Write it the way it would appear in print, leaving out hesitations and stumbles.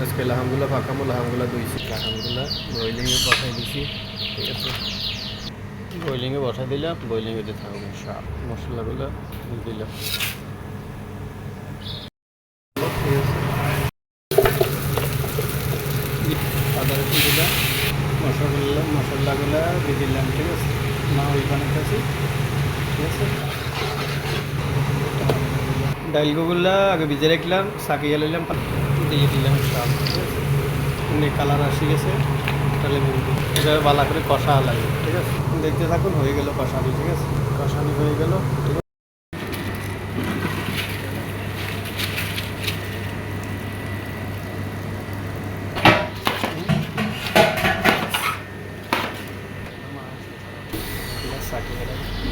আজকে লাহামগুলো পাকামো, লাহামগুলো ধুইছি, লাহামগুলো বয়েলিংয়ে বসাই দিছি। ঠিক আছে, বয়েলিংয়ে বসাই দিলাম, বয়েলিংয়েতে থাকবে সব মশলাগুলো দিলাম। আদা রসুন দিলাম, মশলাগুলো দিয়ে দিলাম। ঠিক আছে, মা ওই বানাইতেছি। ঠিক আছে, ডাইলগুলো আগে ভিজে রাখলাম, সাকিয়ে লইলাম, দিয়ে দিলাম সব। ঠিক আছে, এমনি কালার আসি গেছে, তাহলে এটা ভালো করে কষা লাগে। ঠিক আছে, দেখতে থাকুন, হয়ে গেল কষানি। ঠিক আছে, কষানি হয়ে গেল। ঠিক আছে, সাকিয়ে রাখলাম।